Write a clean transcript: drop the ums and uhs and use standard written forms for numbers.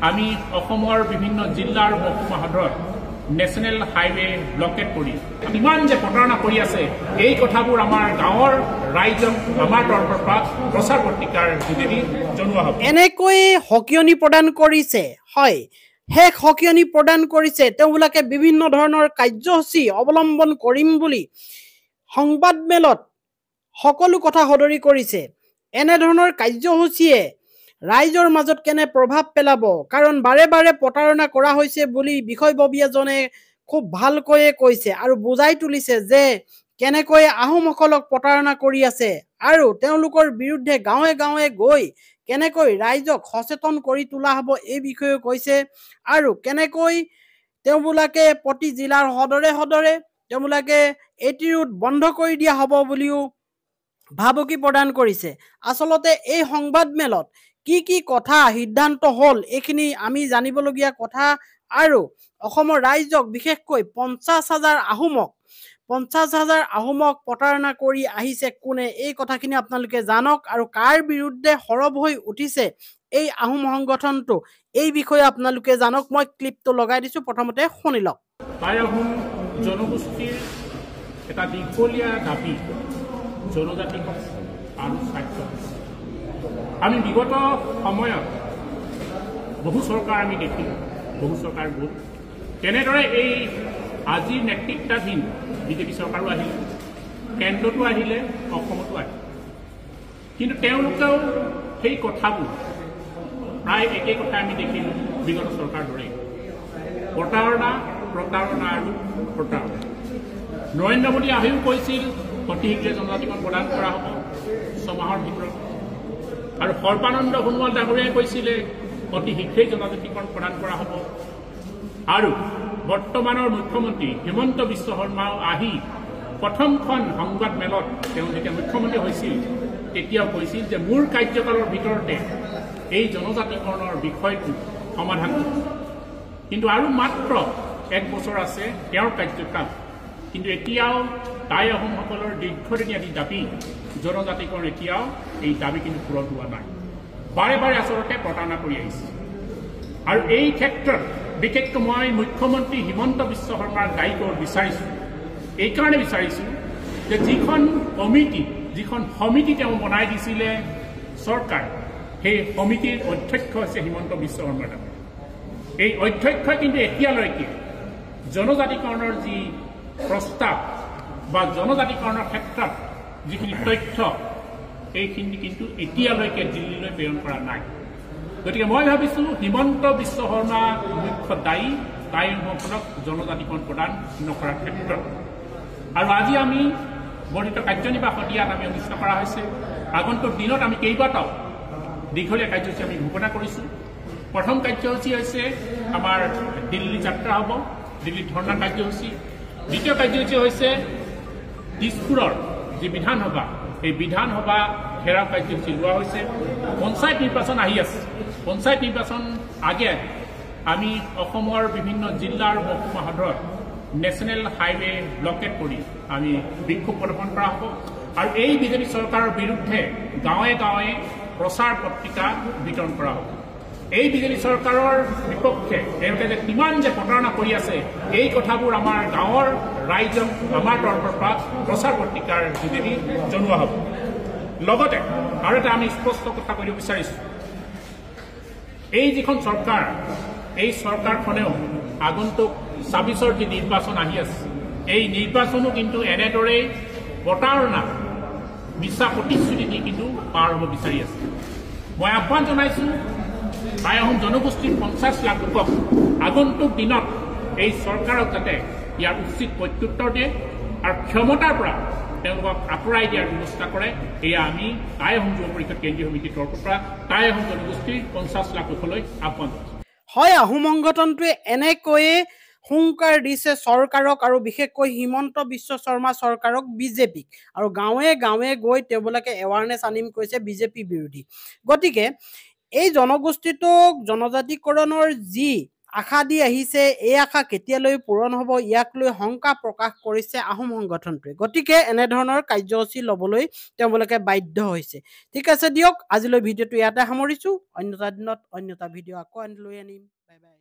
আমি অসমৰ বিভিন্ন জিলাৰ মহকুমা সদৰত নেশ্যনেল হাইৱে ব্লকেট কৰি ইমান যে প্ৰতাৰণা কৰি আছে এই কথাবোৰ আমাৰ গাঁৱৰ ৰাইজক আমাৰ তৰফৰ পৰা প্ৰচাৰ পত্ৰিকাৰ যোগেদি জনোৱা হ'ব। এনেকৈ সকিয়নি প্ৰদান কৰিছে, হয়, শেষ সকিয়নি প্ৰদান কৰিছে। তেওঁলোকে বিভিন্ন ধৰণৰ কাৰ্যসূচী অৱলম্বন কৰিম বুলি সংবাদ মেলত সকলো কথা সদৰি কৰিছে। এনেধৰণৰ কাৰ্যসূচীয়ে ৰাইজৰ মাজত কেনে প্ৰভাৱ পেলাব, কাৰণ বাৰে বাৰে প্ৰতাৰণা কৰা হৈছে বুলি বিষয়ববীয়াজনে খুব ভালকৈয়ে কৈছে আৰু বুজাই তুলিছে যে কেনেকৈ আহোমসকলক প্ৰতাৰণা কৰি আছে আৰু তেওঁলোকৰ বিৰুদ্ধে গাঁৱে গাঁৱে গৈ কেনেকৈ ৰাইজক সচেতন কৰি তোলা হ'ব এই বিষয়ে কৈছে আৰু কেনেকৈ তেওঁলোকে প্ৰতি জিলাৰ সদৰে সদৰে তেওঁলোকে এটি ৰোড বন্ধ কৰি দিয়া হ'ব বুলিও ভাবুকি প্ৰদান কৰিছে। আচলতে এই সংবাদ মেলত কি কথা সিদ্ধান্ত হ'ল এইখিনি আমি জানিবলগীয়া কথা আৰু অসমৰ ৰাইজক বিশেষকৈ 50,000 আহোমক প্ৰতাৰণা কৰি আহিছে কোনে, এই কথাখিনি আপোনালোকে জানক আৰু কাৰ বিৰুদ্ধে সৰব হৈ উঠিছে এই আহোম সংগঠনটো, এই বিষয়ে আপোনালোকে জানক। মই ক্লিপটো লগাই দিছোঁ, প্ৰথমতে শুনি লওক। টাই আহোম জনগোষ্ঠীৰ এটা দীঘলীয়া দাবী জনজাতি আৰু স্বাস্থ্য। আমি বিগত সময়ত বহু চৰকাৰ আমি দেখিলোঁ, বহু চৰকাৰ গ'ল। তেনেদৰে এই আজিৰ নেতৃত্বাধীন বিজেপি চৰকাৰো আহিলে, কেন্দ্ৰতো আহিলে, অসমতো আহিলে। কিন্তু তেওঁলোকেও সেই কথাবোৰ প্ৰায় একে কথা আমি দেখিলোঁ বিগত চৰকাৰ দৰেই, প্ৰতাৰণা আৰু প্ৰতাৰণা। নৰেন্দ্ৰ মোদী আহিও কৈছিল অতি শীঘ্ৰে জনজাতিকৰণ প্ৰদান কৰা হ'ব 6 মাহৰ ভিতৰত, আৰু সৰ্বানন্দ সোণোৱাল ডাঙৰীয়াই কৈছিলে অতি শীঘ্ৰেই জনজাতিকৰণ প্ৰদান কৰা হ'ব। আৰু বৰ্তমানৰ মুখ্যমন্ত্ৰী হিমন্ত বিশ্ব শৰ্মাও আহি প্ৰথমখন সংবাদ মেলত তেওঁ যেতিয়া মুখ্যমন্ত্ৰী হৈছিল তেতিয়াও কৈছিল যে মোৰ কাৰ্যকালৰ ভিতৰতে এই জনজাতিকৰণৰ বিষয়টো সমাধান হ'ব। কিন্তু আৰু মাত্ৰ 1 বছৰ আছে তেওঁৰ কাৰ্যকাল, কিন্তু এতিয়াও টাই আহোমসকলৰ দীৰ্ঘদিনীয়া দাবী জনজাতিকৰণ এতিয়াও এই দাবী কিন্তু পূৰণ হোৱা নাই। বাৰে বাৰে আচলতে প্ৰতাৰণা কৰি আহিছে। আৰু এই ক্ষেত্ৰত বিশেষকৈ মই মুখ্যমন্ত্ৰী হিমন্ত বিশ্ব শৰ্মাৰ দায়ী কৰিব বিচাৰিছোঁ। এইকাৰণে বিচাৰিছোঁ যে যিখন সমিতি তেওঁ বনাই দিছিলে চৰকাৰ, সেই সমিতিৰ অধ্যক্ষ হৈছে হিমন্ত বিশ্ব শৰ্মা ডাঙৰীয়া। এই অধ্যক্ষই কিন্তু এতিয়ালৈকে জনজাতিকৰণৰ যি প্ৰস্তাৱ বা জনজাতিকৰণৰ ক্ষেত্ৰত যিখিনি তথ্য এইখিনি কিন্তু এতিয়ালৈকে দিল্লীলৈ প্ৰেৰণ কৰা নাই। গতিকে মই ভাবিছোঁ হিমন্ত বিশ্ব শৰ্মা মুখ্য দায়ী টাই আহোমসকলক জনজাতিকৰণ প্ৰদান নকৰাৰ ক্ষেত্ৰত। আৰু আজি আমি বৰ্ধিত কাৰ্যনিৰ্বাহত ইয়াত আমি অনুষ্ঠিত কৰা হৈছে। আগন্তুক দিনত আমি কেইবাটাও দীঘলীয়া কাৰ্যসূচী আমি ঘোষণা কৰিছোঁ। প্ৰথম কাৰ্যসূচী হৈছে আমাৰ দিল্লী যাত্ৰা হ'ব, দিল্লীত ধৰ্ণা কাৰ্যসূচী। দ্বিতীয় কাৰ্যসূচী হৈছে দিছপুৰৰ যি বিধানসভা, এই বিধানসভা ঘেৰাও কাৰ্যসূচী লোৱা হৈছে। পঞ্চায়ত নিৰ্বাচন আহি আছে, পঞ্চায়ত নিৰ্বাচন আগে আমি অসমৰ বিভিন্ন জিলাৰ মহকুমা সদৰত নেশ্যনেল হাইৱে ব্লকেট কৰি আমি বিক্ষোভ প্ৰদৰ্শন কৰা হ'ব। আৰু এই বিজেপি চৰকাৰৰ বিৰুদ্ধে গাঁৱে গাঁৱে প্ৰচাৰ পত্ৰিকা বিতৰণ কৰা হ'ব। এই বিজেপি চৰকাৰৰ বিপক্ষে তেওঁলোকে যে কিমান যে প্ৰতাৰণা কৰি আছে এই কথাবোৰ আমাৰ গাঁৱৰ ৰাইজক আমাৰ তৰফৰ পৰা প্ৰচাৰ পত্ৰিকাৰ যোগেদি জনোৱা হ'ব। লগতে আৰু এটা আমি স্পষ্ট কথা কৈ দিব বিচাৰিছোঁ, এই যিখন চৰকাৰ, এই চৰকাৰখনেও আগন্তুক 26ৰ যি নিৰ্বাচন আহি আছে, এই নিৰ্বাচনো কিন্তু এনেদৰেই প্ৰতাৰণা মিছা প্ৰতিশ্ৰুতি দি কিন্তু পাৰ হ'ব বিচাৰি আছে। মই আহ্বান জনাইছোঁ টাই আহোম জনগোষ্ঠীৰ 50 লাখ লোকক আগন্তুক দিনত এই চৰকাৰক যাতে ইয়াৰ উচিত প্ৰত্যুত্তৰ দিয়ে আৰু ক্ষমতাৰ পৰা তেওঁলোকক আঁতৰাই দিয়াৰ ব্যৱস্থা কৰে। এয়া আমি টাই আহোম যুৱ পৰিষদ কেন্দ্ৰীয় সমিতিৰ তৰফৰ পৰা টাই আহোম জনগোষ্ঠীৰ 50 লাখ লোকলৈ আহ্বান জনাইছোঁ। হয়, আহোম সংগঠনটোৱে এনেকৈয়ে হুংকাৰ দিছে চৰকাৰক আৰু বিশেষকৈ হিমন্ত বিশ্ব শৰ্মা চৰকাৰক, বিজেপিক, আৰু গাঁৱে গাঁৱে গৈ তেওঁলোকে এৱাৰনেছ আনিম কৈছে বিজেপি বিৰোধী। গতিকে এই জনগোষ্ঠীটোক জনজাতিকৰণৰ যি আশা দি আহিছে এই আশা কেতিয়ালৈ পূৰণ হ'ব ইয়াক লৈ শংকা প্ৰকাশ কৰিছে আহোম সংগঠনটোৱে গতিকে এনেধৰণৰ কাৰ্যসূচী ল'বলৈ তেওঁলোকে বাধ্য হৈছে ঠিক আছে দিয়ক আজিলৈ ভিডিঅ'টো ইয়াতে সামৰিছোঁ অন্য এটা দিনত অন্য এটা ভিডিঅ' আকৌ লৈ আনিম বাই বাই